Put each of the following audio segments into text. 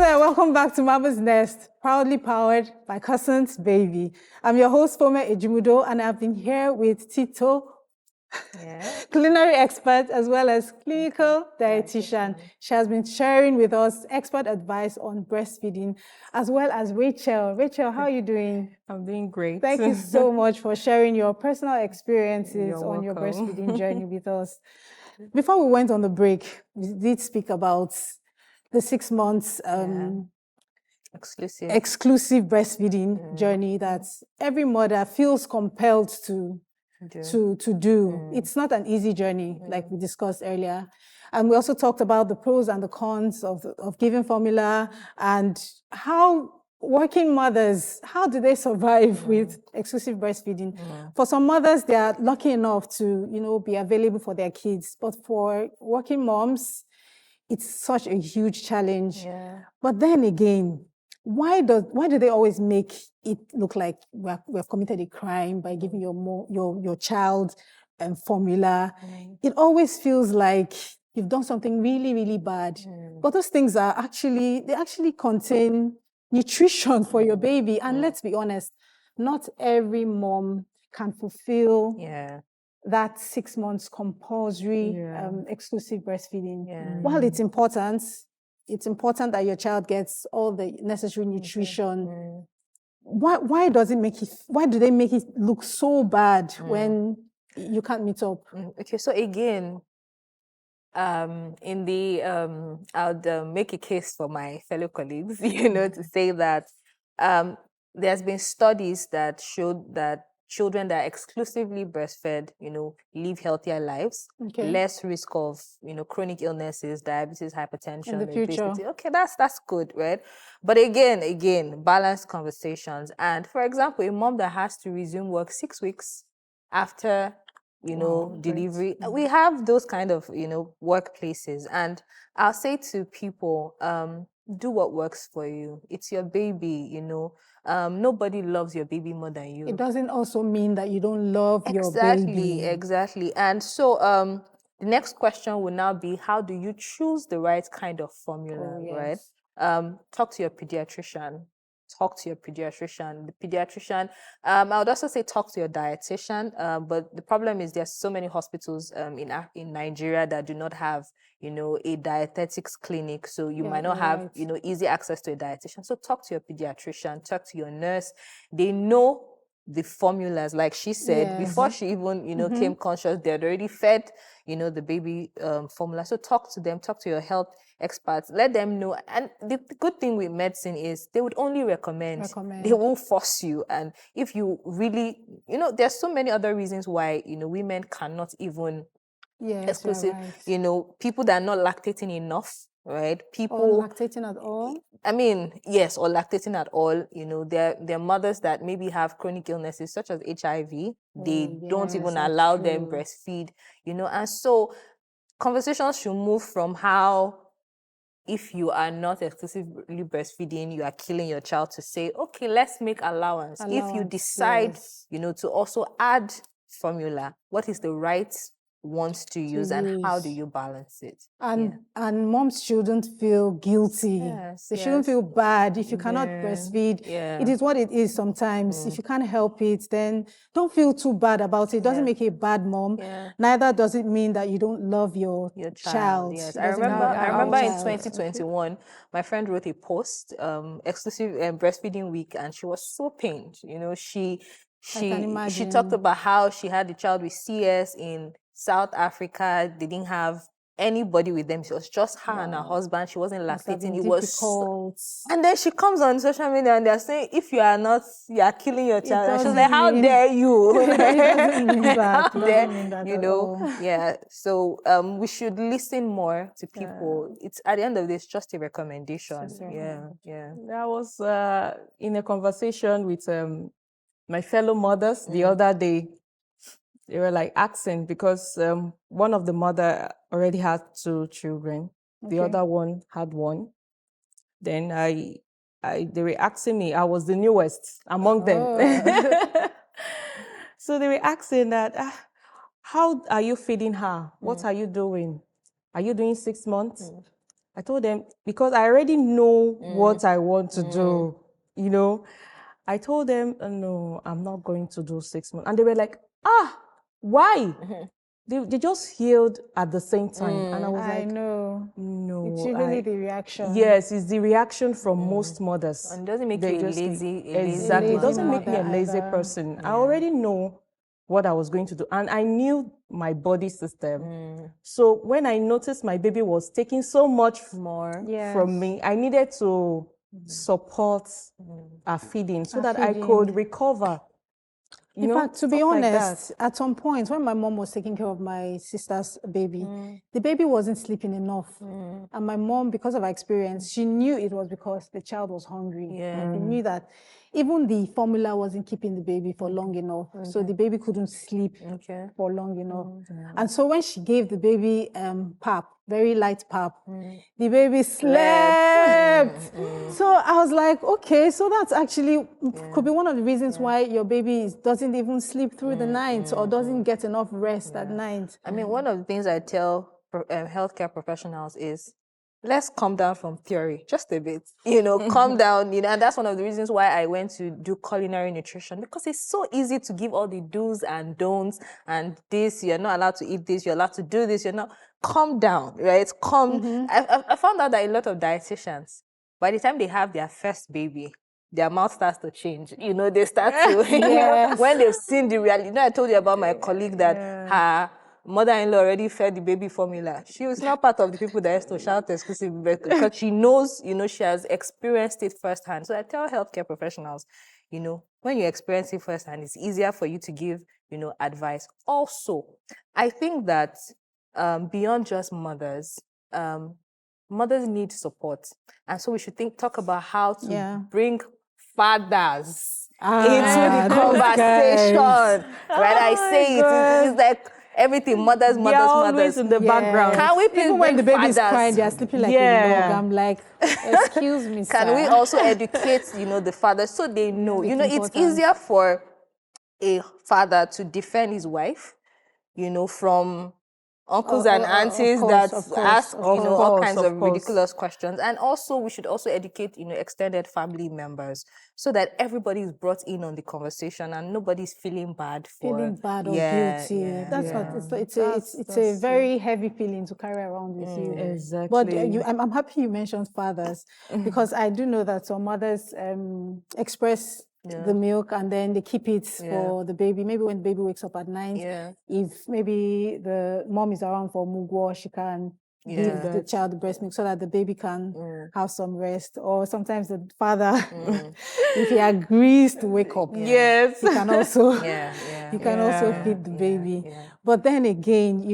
there, welcome back to Mama's Nest, proudly powered by Cousins Baby. I'm your host, Fome Ejimudo, and I've been here with Tito, culinary expert, as well as clinical dietitian. She has been sharing with us expert advice on breastfeeding, as well as Rachel. Rachel, how are you doing? I'm doing great. Thank you so much for sharing your personal experiences on your breastfeeding journey with us. Before we went on the break, we did speak about the 6 months exclusive breastfeeding journey that every mother feels compelled to do. It's not an easy journey, like we discussed earlier. And we also talked about the pros and the cons of giving formula and how working mothers, how do they survive with exclusive breastfeeding? For some mothers, they are lucky enough to, be available for their kids. But for working moms, it's such a huge challenge. But then again, why do they always make it look like we have committed a crime by giving your child formula? It always feels like you've done something really, really bad. But those things they actually contain nutrition for your baby. And let's be honest, not every mom can fulfill that 6 months compulsory exclusive breastfeeding. While it's important that your child gets all the necessary nutrition. Why do they make it look so bad when you can't meet up? Okay, so again, I would make a case for my fellow colleagues, to say that there's been studies that showed that children that are exclusively breastfed, live healthier lives, less risk of, chronic illnesses, diabetes, hypertension, in the future. obesity. Okay, that's good, right? But again, balanced conversations. And for example, a mom that has to resume work 6 weeks after, delivery, we have those kind of, workplaces. And I'll say to people, do what works for you. It's your baby, nobody loves your baby more than you. It doesn't also mean that you don't love your baby. Exactly. And so the next question will now be, how do you choose the right kind of formula, right? Talk to your pediatrician. The pediatrician. I would also say talk to your dietitian. But the problem is there's so many hospitals in Nigeria that do not have, a dietetics clinic. So you might not have, easy access to a dietitian. So talk to your pediatrician, talk to your nurse. They know the formulas, like she said, before she even, came conscious, they had already fed, the baby formula. So talk to them, talk to your health experts, let them know. And the good thing with medicine is they would only recommend. They won't force you. And if you really, there's so many other reasons why, women cannot even exclusive, people that are not lactating enough, right? People or lactating at all. I mean, yes, or lactating at all. There are mothers that maybe have chronic illnesses such as HIV. They don't even allow them breastfeed, and so conversations should move from how, if you are not exclusively breastfeeding, you are killing your child, to say, okay, let's make allowance. If you decide, to also add formula, what is the right ones to use and how do you balance it? And moms shouldn't feel guilty. They shouldn't feel bad if you cannot breastfeed. It is what it is sometimes. If you can't help it, then don't feel too bad about it. It doesn't make you a bad mom. Neither does it mean that you don't love your child. Yes. I remember in 2021, my friend wrote a post, exclusive breastfeeding week, and she was so pained. She talked about how she had a child with CS in South Africa. They didn't have anybody with them. It was just her and her husband. She wasn't lactating. It was difficult. And then she comes on social media and they're saying, if you are not, you are killing your child. And she's like, how dare you? It doesn't mean that. It doesn't mean that at all. Yeah. So we should listen more to people. It's at the end of this, just a recommendation. Yeah. I was in a conversation with my fellow mothers the other day. They were like asking, because one of the mother already had 2 children. The other one had 1. Then they were asking me, I was the newest among them. So they were asking that, how are you feeding her? What are you doing? Are you doing 6 months? I told them, because I already know what I want to do, you know. I told them, no, I'm not going to do 6 months. And they were like, why? They just healed at the same time. And I was I like, know. no. It's usually the reaction. Yes, it's the reaction from most mothers. And it doesn't make They you a just lazy, exactly. It lazy doesn't make me a mother lazy either. person. I already know what I was going to do. And I knew my body system. So when I noticed my baby was taking so much more from me, I needed to support our feeding so that I could recover. In fact, to be honest, at some point when my mom was taking care of my sister's baby, the baby wasn't sleeping enough. And my mom, because of her experience, she knew it was because the child was hungry. She knew that even the formula wasn't keeping the baby for long enough. So the baby couldn't sleep for long enough. And so when she gave the baby pap, very light pap, the baby slept. So I was like, okay, so that's actually could be one of the reasons why your baby doesn't even sleep through the night or doesn't get enough rest at night. I mean, one of the things I tell healthcare professionals is, let's calm down from theory just a bit, calm down, and that's one of the reasons why I went to do culinary nutrition, because it's so easy to give all the do's and don'ts, and this, you're not allowed to eat this, you're allowed to do this, you're not, calm down, right? I found out that a lot of dietitians, by the time they have their first baby, their mouth starts to change. They start to, when they've seen the reality. I told you about my colleague that her mother-in-law already fed the baby formula. She was not part of the people that used to shout exclusive birth, because she knows, she has experienced it firsthand. So I tell healthcare professionals, when you experience it firsthand, it's easier for you to give, advice. Also, I think that beyond just mothers, mothers need support. And so we should talk about how to bring fathers into the conversation. Right? I say it's like everything, mothers. Always in the background. Can we please even when the baby is fathers? crying, they are sleeping like a dog. I'm like, excuse me, sir. Can we also educate, the fathers so they know? It's easier for a father to defend his wife, from uncles and aunties that ask, all kinds of ridiculous questions. And also, we should also educate, extended family members, so that everybody is brought in on the conversation and nobody's feeling bad or guilty. That's not. It's a very heavy feeling to carry around with you. Exactly. But I'm happy you mentioned fathers, because I do know that some mothers express the milk and then they keep it for the baby. Maybe when the baby wakes up at night, if maybe the mom is around for mugwo, she can give the child the breast milk so that the baby can have some rest. Or sometimes the father, if he agrees to wake up, he can also he can also feed the baby. But then again,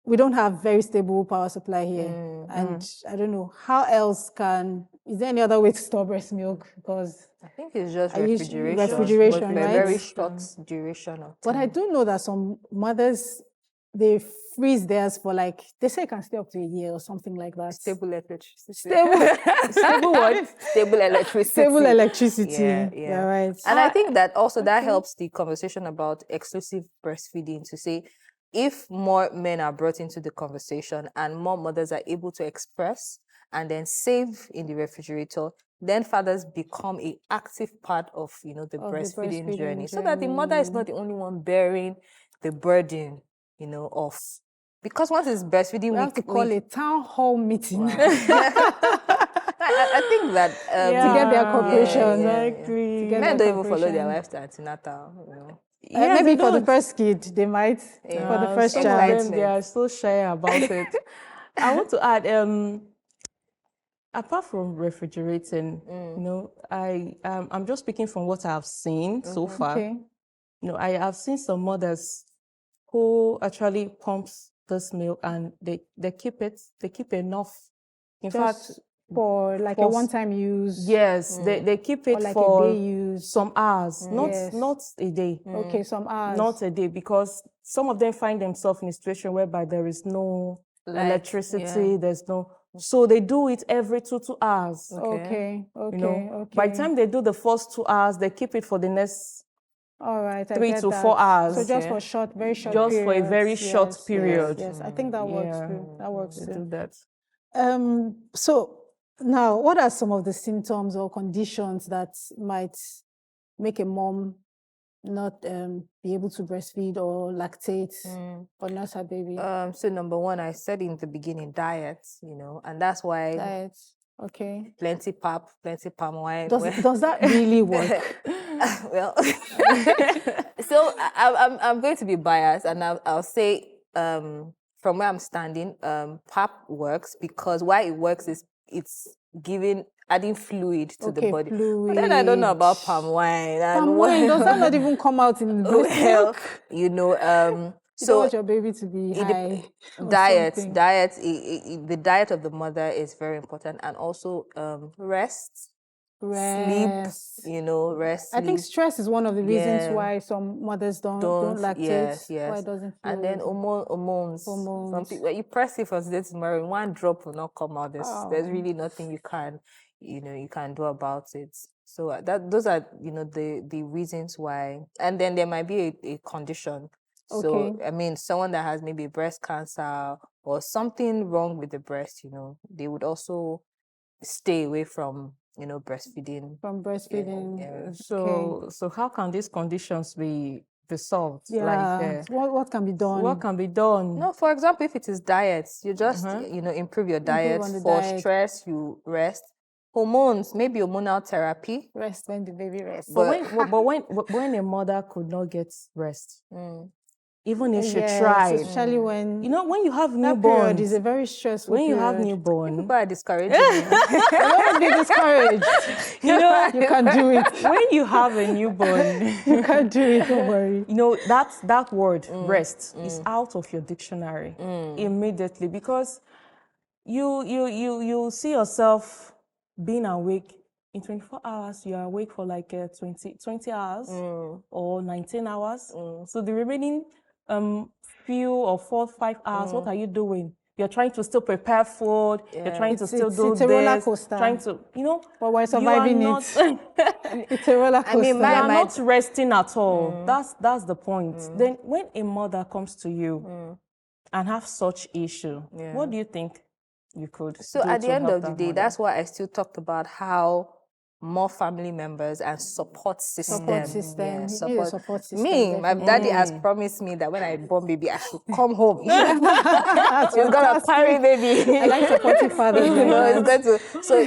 we don't have very stable power supply here. And I don't know, how else is there any other way to store breast milk? Because I think it's just refrigeration. Refrigeration, right? Very short duration of time. But I do know that some mothers, they freeze theirs for they say it can stay up to a year or something like that. Stable electricity. Stable what? Stable electricity. Stable electricity. Yeah. Right. And I think that also that helps the conversation about exclusive breastfeeding, to say, if more men are brought into the conversation and more mothers are able to express and then save in the refrigerator, then fathers become an active part of, the breastfeeding journey, so that the mother is not the only one bearing the burden, of. Because once it's breastfeeding, we have to call a town hall meeting. Wow. I think that to get their cooperation. Exactly. Men don't even follow their wives to antenatal. Maybe for the first kid, they might. For the first child, they are so shy about it. I want to add, apart from refrigerating, I'm just speaking from what I've seen so far. Okay. I have seen some mothers who actually pumps this milk and they keep enough. In fact, for a one-time use. Yes, they keep it for a day use. Some hours, not a day. Okay, some hours. Not a day, because some of them find themselves in a situation whereby there is no electricity, there's no. So they do it every 2 hours. Okay. By the time they do the first 2 hours, they keep it for the next 3 to 4 hours. So just for very short just periods. For a very short period. Yes, I think that works too. That works too. Do that. So now, what are some of the symptoms or conditions that might make a mom not be able to breastfeed or lactate or nurse her baby? So number one, I said in the beginning, diet, and that's why Diet. Okay. plenty pap, plenty palm wine. Does that really work? Well, so I'm going to be biased, and I'll say from where I'm standing, pap works because why it works is it's adding fluid to the body. But then I don't know about palm wine. Palm wine, does that not even come out in the breast milk? You know, You don't want your baby to be high. Diet, the diet of the mother is very important, and also rest. Sleep, rest. I think sleep. stress is one of the reasons Yeah. why some mothers don't lactate. Yes. Why it doesn't feel And then hormones. Some people, you press it from today to tomorrow, one drop will not come out. There's really nothing you can do about it. So those are the reasons why. And then there might be a condition. So I mean, someone that has maybe breast cancer or something wrong with the breast, they would also stay away from breastfeeding. From breastfeeding. Yeah. So how can these conditions be solved? Yeah. What can be done? What can be done? No, for example, if it is diet, you just improve your diet. For stress, you rest. Hormones, maybe hormonal therapy. Rest when the baby rests. But when a mother could not get rest, even if she tried, especially when when you have that newborn, period is a very stressful. When you have newborn, people are discouraging you. Don't be discouraged. You can do it. When you have a newborn, you can do it. Don't worry. That word rest is out of your dictionary immediately, because you see yourself being awake. In 24 hours, you are awake for like 20 hours or 19 hours. So the remaining few or 4 or 5 hours, what are you doing? You're trying to still prepare food. Yeah. You're trying to still do it's a roller coaster. Trying to, but we're surviving it. It's a roller coaster. I mean, you are not resting at all. That's the point. Then when a mother comes to you and have such issue, what do you think you could do? So at the end of the day, mother? that's why I still talked about how more family members and support system. Support system. Me, my daddy has promised me that when I born baby, I should come home. He's gonna carry baby. I like supportive fathers. It's going to. So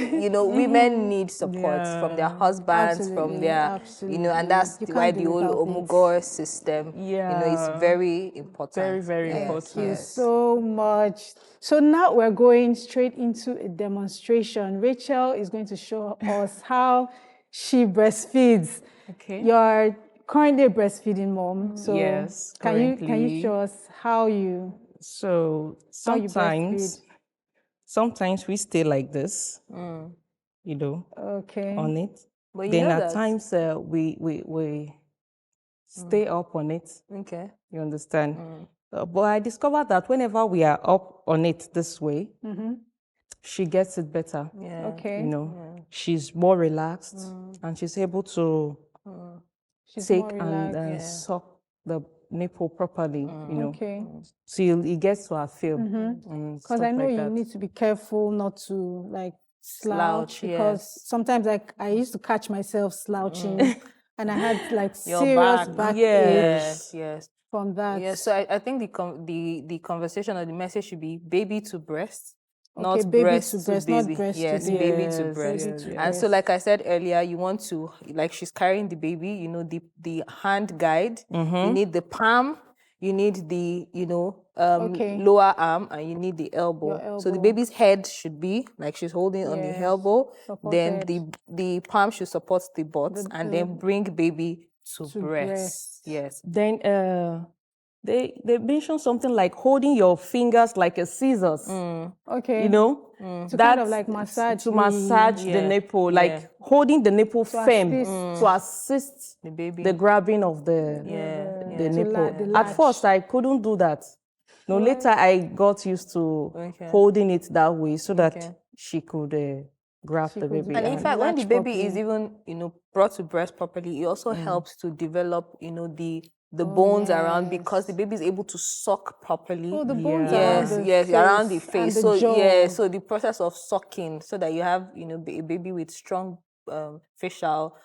women need support from their husbands, from their and that's why the whole omugor system. Is very important. Very, very important. Thank you so much. So now we're going straight into a demonstration. Rachel is going to show us how she breastfeeds. Okay. You're currently a breastfeeding mom. So yes, can you show us how you? So sometimes we stay like this, Okay. on it. But then at times we stay up on it. Okay. You understand? But I discovered that whenever we are up on it this way, she gets it better. Yeah. Okay. She's more relaxed and she's able to take and suck the nipple properly, Okay. till it gets to her fill. Because I know you need to be careful not to slouch because sometimes I used to catch myself slouching and I had serious back yes from that. Yes, so I think the conversation or the message should be baby to breast, not baby breast to breast, baby. not breast yes, to baby. baby to breast. And so, like I said earlier, you want to, she's carrying the baby, the hand guide, you need the palm, you need the, lower arm, and you need the elbow. So the baby's head should be like she's holding on the elbow, then the palm should support the butt, and then bring baby to breast. Yes. Then they mention something like holding your fingers like a scissors. Okay. To kind of like massage to massage the nipple, like holding the nipple firm to assist the grabbing of the nipple. At first, I couldn't do that. No, later I got used to holding it that way so that she could grab the baby. And in fact, when the baby is even, brought to breast properly, it also helps to develop, the the bones around, because the baby is able to suck properly. Oh, the bones Yes, around the yes, around the face face. and So the jaw. yeah, so the process of sucking, so that you have, you know, a baby with strong facial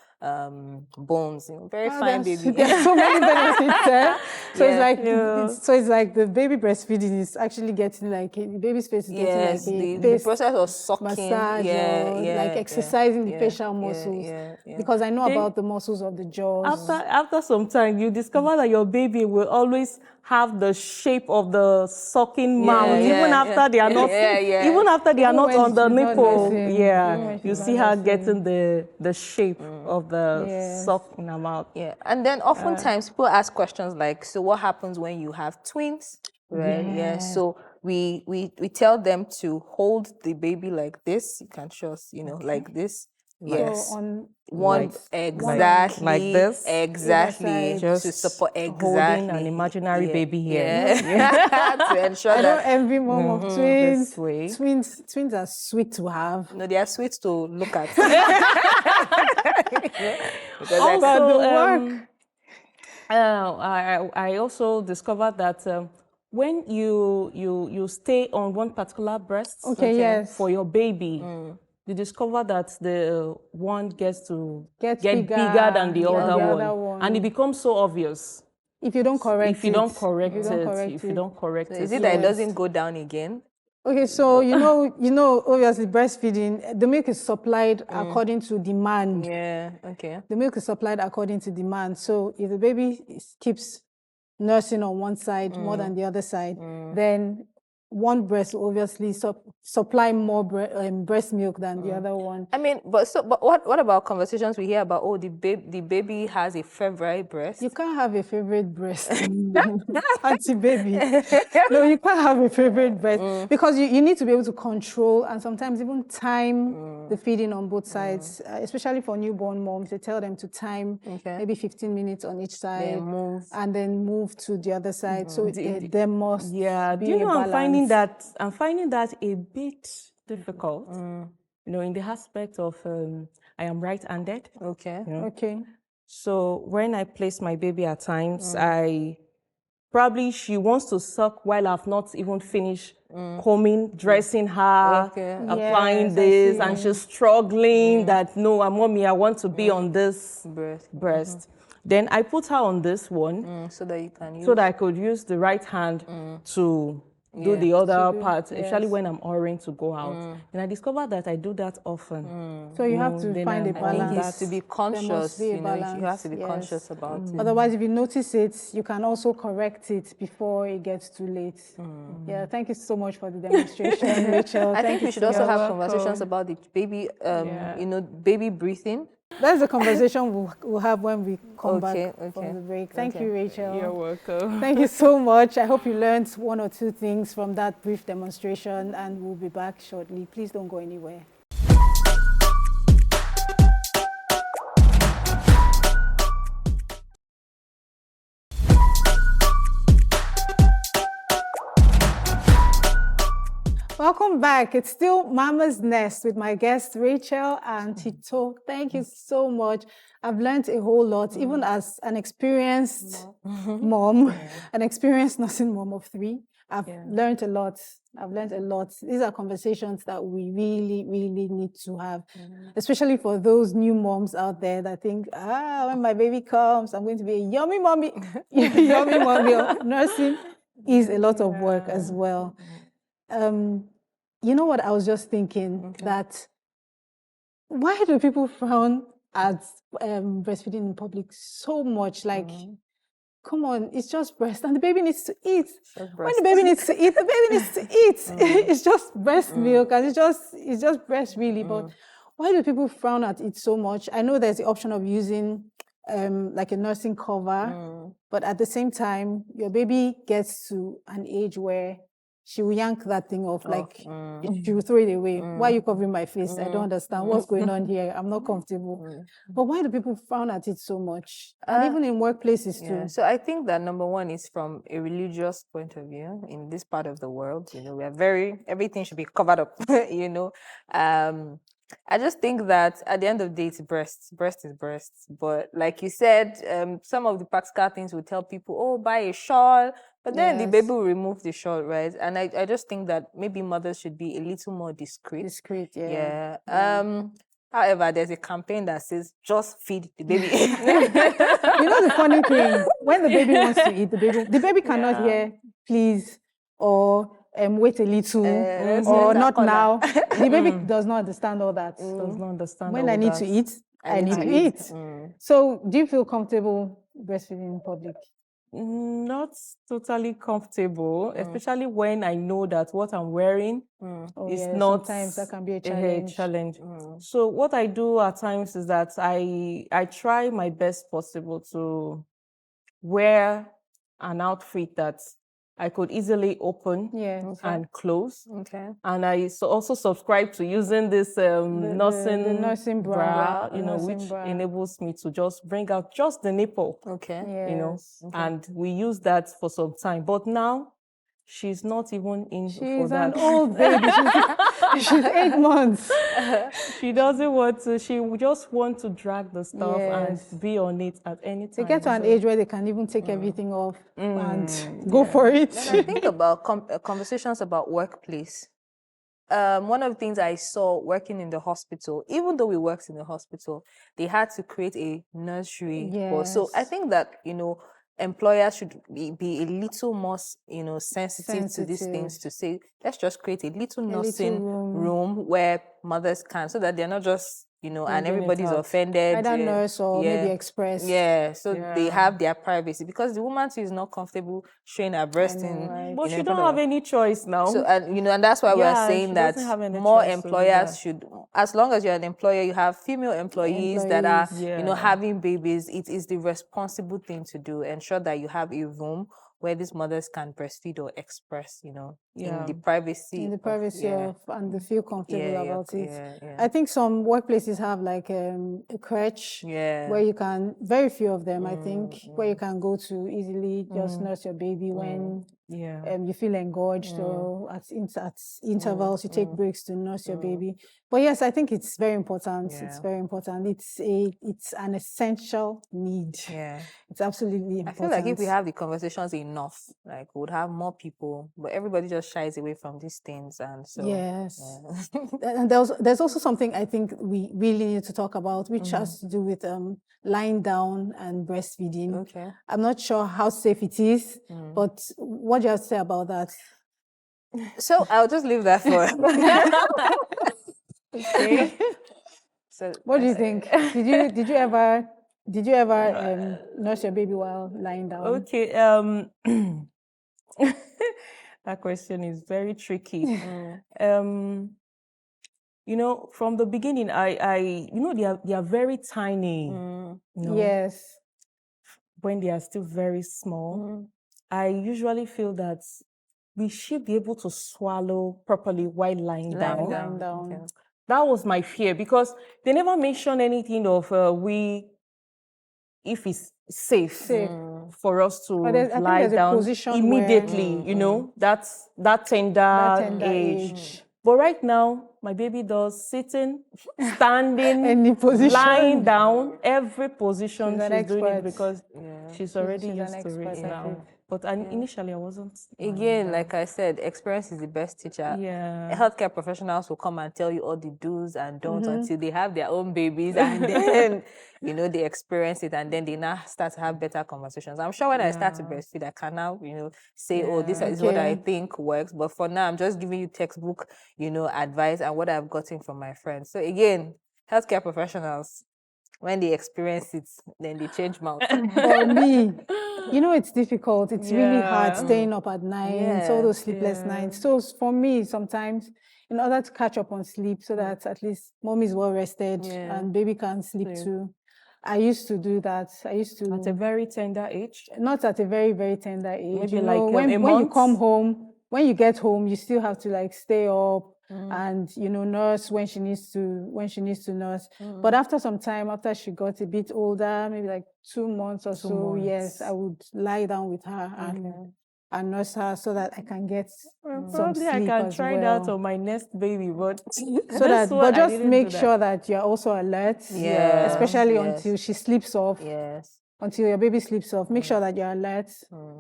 bones, you know, very fine baby. There's so many benefits there. So Yeah. it's like Yeah. so it's like the baby breastfeeding is actually getting like the baby's face is getting Yes, like a the face process of sucking, massage yeah, or yeah, like yeah, exercising the yeah, facial yeah, muscles. yeah. Because I know They- about the muscles of the jaws. After some time, you discover that your baby will always have the shape of the sucking mouth, even after they are not, even after they are Even not when on the she's not nipple. nursing, Yeah, even when you she's see not her nursing. getting the shape of the Yes. suck in her mouth. Yeah, and then oftentimes people ask questions like, so what happens when you have twins, right? Yeah, so we tell them to hold the baby like this. You can show us, you know, like this. Yes. So on One like exactly like this? exactly Either to support holding an exactly imaginary yeah, baby here. yeah. To ensure I don't that envy mom of twins. This way. Twins are sweet to have. no, they are sweet to look at. Because Also, the work. I also discovered that when you stay on one particular breast Okay, yes. for your baby, you discover that the one gets to Gets get bigger than the than other the one. other one. And it becomes so obvious If you don't correct if you it. don't correct If you don't it. correct If you it. don't correct is it. it that it doesn't go down again? Okay, so you know, obviously breastfeeding, the milk is supplied according to demand. Yeah, okay. The milk is supplied according to demand. So if the baby keeps nursing on one side more than the other side, then one breast will obviously supply more breast milk than the other one. I mean, but what about conversations we hear about? Oh, the baby has a favorite breast. You can't have a favorite breast, auntie baby. No, you can't have a favorite breast because you need to be able to control and sometimes even time the feeding on both sides, especially for newborn moms. They tell them to time maybe 15 minutes on each side and then move to the other side. So there must be do you know, a balance. I'm finding that a bit difficult. You know, in the aspect of I am right-handed. Okay. You know? Okay. So when I place my baby at times, she wants to suck while I've not even finished combing, dressing her, applying Yes, I this, see. and she's struggling that, no, mommy, I want to be on this Breast. Then I put her on this one So that you can use. so that I could use the right hand to do the other part, especially when I'm ordering to go out. And I discovered that I do that often. So you have to find a I think balance. you have to be conscious. There must be a You know, you balance, have to be yes. conscious about it. Otherwise, if you notice it, you can also correct it before it gets too late. Yeah, thank you so much for the demonstration, Rachel. I think we should also have conversations about the baby, you know, baby breathing. That's the conversation we'll have when we come back Okay. from the break. Thank you, Rachel. You're welcome. Thank you so much. I hope you learned one or two things from that brief demonstration, and we'll be back shortly. Please don't go anywhere. Welcome back. It's still Mama's Nest with my guests, Rachel and Tito. Thank you so much. I've learned a whole lot, even as an experienced mom, an experienced nursing mom of 3. I've learned a lot. These are conversations that we really, really need to have, especially for those new moms out there that think, when my baby comes, I'm going to be a yummy mommy. Yummy mommy. Nursing is a lot of work as well. You know what I was just thinking, that why do people frown at breastfeeding in public so much? Like, come on, it's just breast and the baby needs to eat. When the baby needs to eat, the baby needs to eat. It's just breast milk and it's just breast really. But why do people frown at it so much? I know there's the option of using like a nursing cover, but at the same time, your baby gets to an age where she will yank that thing off, like she will throw it away. Why are you covering my face? I don't understand what's going on here. I'm not comfortable. But why do people frown at it so much? And even in workplaces too. So I think that number one is from a religious point of view. In this part of the world, you know, we are everything should be covered up, you know. I just think that at the end of the day, it's breast is breast. But like you said, some of the practical things will tell people, oh, buy a shawl, but then the baby will remove the shawl, right? And I just think that maybe mothers should be a little more discreet. Yeah. However, there's a campaign that says just feed the baby. You know the funny thing, when the baby wants to eat, the baby cannot hear please or wait a little or not now. The baby does not understand all that. Does not understand When all I need that. to eat, I need to eat. So do you feel comfortable breastfeeding in public? Not totally comfortable, especially when I know that what I'm wearing is not. Sometimes that can be a challenge. So what I do at times is that I try my best possible to wear an outfit that I could easily open and close. And I also subscribe to using this nursing bra, which enables me to just bring out just the nipple. And we use that for some time. But now she's not even in for that. She's an old baby. She's 8 months. She doesn't want to. She just wants to drag the stuff and be on it at any time. They get to an age where they can even take everything off and go for it. When I think about conversations about workplace, one of the things I saw working in the hospital, even though we worked in the hospital, they had to create a nursery. So I think that, employers should be a little more, sensitive to these things, to say, let's just create a little nursing room where mothers can, so that they're not just, and everybody's offended. Either nurse or maybe express. So they have their privacy, because the woman too is not comfortable showing her breast but she don't have any choice now. So, and that's why we're saying that more employers should, as long as you're an employer, you have female employees that are, having babies, it is the responsible thing to do. Ensure that you have a room where these mothers can breastfeed or express, in the privacy. In the privacy and they feel comfortable about it. I think some workplaces have like a crèche where you can, very few of them, I think, where you can go to easily just nurse your baby when you feel engorged or at intervals, you take breaks to nurse your baby. But yes, I think it's very important. It's very important. It's an essential need. It's absolutely important. I feel like if we have the conversations enough, like we would have more people, but everybody just shies away from these things. And so and there's also something I think we really need to talk about, which has to do with lying down and breastfeeding. I'm not sure how safe it is, but what do you have to say about that? So I'll just leave that for So what do you think? Did you ever nurse your baby while lying down? That question is very tricky. From the beginning, they are very tiny. Yes. When they are still very small, I usually feel that we should be able to swallow properly while lying down. That was my fear, because they never mentioned anything of if it's safe for us to lie down immediately, that's that tender age. But right now, my baby does sitting, standing, any position, lying down, every position she's doing it, because she's already used to it now. But initially, I wasn't. Again, like I said, experience is the best teacher. Healthcare professionals will come and tell you all the do's and don'ts until they have their own babies, and then, they experience it, and then they now start to have better conversations. I'm sure when I start to breastfeed, I can now, say, oh, this is what I think works. But for now, I'm just giving you textbook, advice and what I've gotten from my friends. So again, healthcare professionals, when they experience it, then they change mouth. For me, it's difficult. It's really hard staying up at night, all those sleepless nights. So for me, sometimes, in order to catch up on sleep, so that at least mom is well rested and baby can sleep too, I used to do that. At a very tender age? Not at a very, very tender age. Maybe when you come home, when you get home, you still have to stay up and nurse when she needs to nurse. But after some time, after she got a bit older, maybe 2 months or so, yes, I would lie down with her and and nurse her so that I can get some Probably sleep I can as try well. that on my next baby, but So that, but just make sure that you're also alert, especially until she sleeps off. Until your baby sleeps off, make sure that you're alert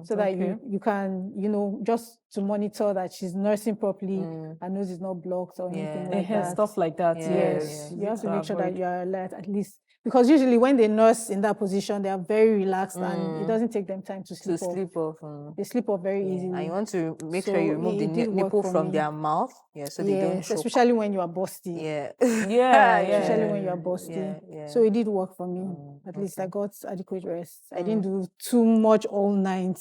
so that you can, just to monitor that she's nursing properly, her nose is not blocked or anything like that. Stuff like that. Yes, you have to make sure that you're alert at least. Because usually when they nurse in that position, they are very relaxed and it doesn't take them time to sleep off. They sleep off very easily. And you want to make sure you remove the nipple from their mouth, so they don't choke. Especially when you are busty. Especially when you are busty. So it did work for me. At least I got adequate rest. I didn't do too much all night.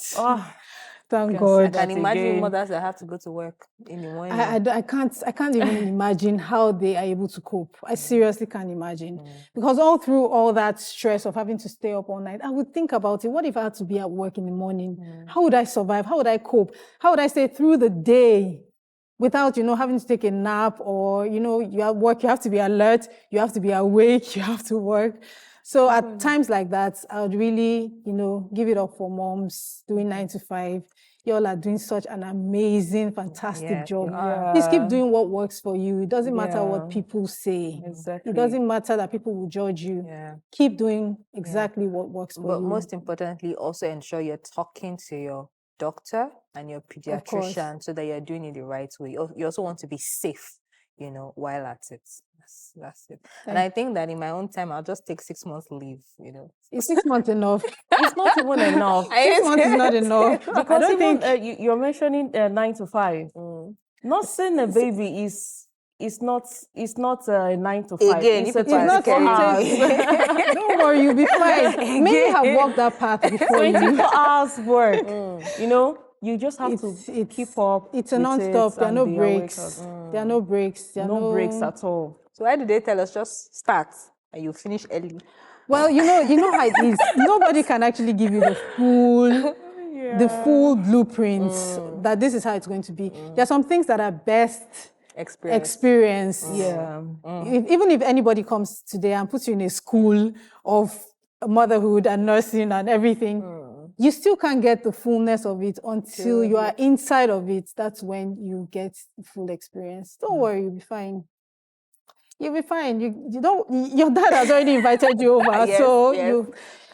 Thank God. I can imagine mothers that have to go to work in the morning. I can't even imagine how they are able to cope. I seriously can't imagine. Because all through all that stress of having to stay up all night, I would think about it. What if I had to be at work in the morning? How would I survive? How would I cope? How would I stay through the day without, having to take a nap or, you have work, you have to be alert, you have to be awake, you have to work. So at times like that, I would really, give it up for moms doing 9 to 5. Y'all are doing such an amazing, fantastic job. Please keep doing what works for you. It doesn't matter what people say. Exactly. It doesn't matter that people will judge you. Keep doing exactly what works for you. But most importantly, also ensure you're talking to your doctor and your pediatrician so that you're doing it the right way. You also want to be safe, while at it. That's it. And I think that in my own time, I'll just take 6 months leave, Is 6 months enough? It's not even enough. 6 months is not enough. Because I don't think you're mentioning 9 to 5. Not saying a baby is not 9 to 5. Again, it's if a it's not don't worry, you'll be fine. Many have walked that path before you. 24 hours work. You just have to keep up. It's a non-stop. There are no breaks. There are no breaks. There are no breaks at all. So why do they tell us just start and you finish early? Well, you know how it is. Nobody can actually give you the full blueprints that this is how it's going to be. There are some things that are best experience. Even if anybody comes today and puts you in a school of motherhood and nursing and everything, you still can't get the fullness of it until you are inside of it. That's when you get the full experience. Don't worry, you'll be fine. You'll be fine. You don't. Your dad has already invited you over,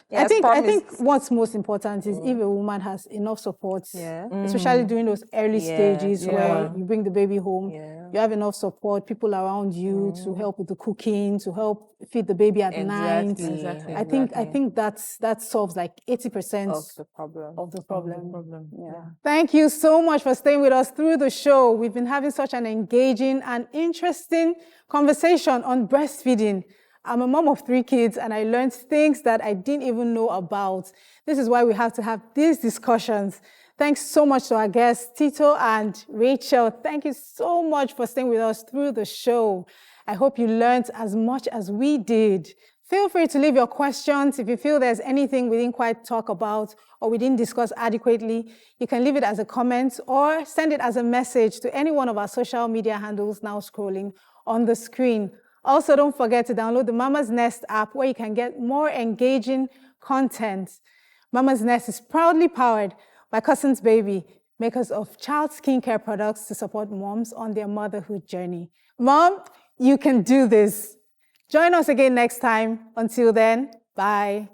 I think what's most important is if a woman has enough support, especially during those early stages where you bring the baby home, you have enough support, people around you to help with the cooking, to help feed the baby at night. I think that solves like 80% of the problem. Thank you so much for staying with us through the show. We've been having such an engaging and interesting conversation on breastfeeding. I'm a mom of 3 kids and I learned things that I didn't even know about. This is why we have to have these discussions. Thanks so much to our guests, Tito and Rachel. Thank you so much for staying with us through the show. I hope you learned as much as we did. Feel free to leave your questions. If you feel there's anything we didn't quite talk about or we didn't discuss adequately, you can leave it as a comment or send it as a message to any one of our social media handles now scrolling on the screen. Also, don't forget to download the Mama's Nest app where you can get more engaging content. Mama's Nest is proudly powered by Cousins Baby, makers of child skincare products to support moms on their motherhood journey. Mom, you can do this. Join us again next time. Until then, bye.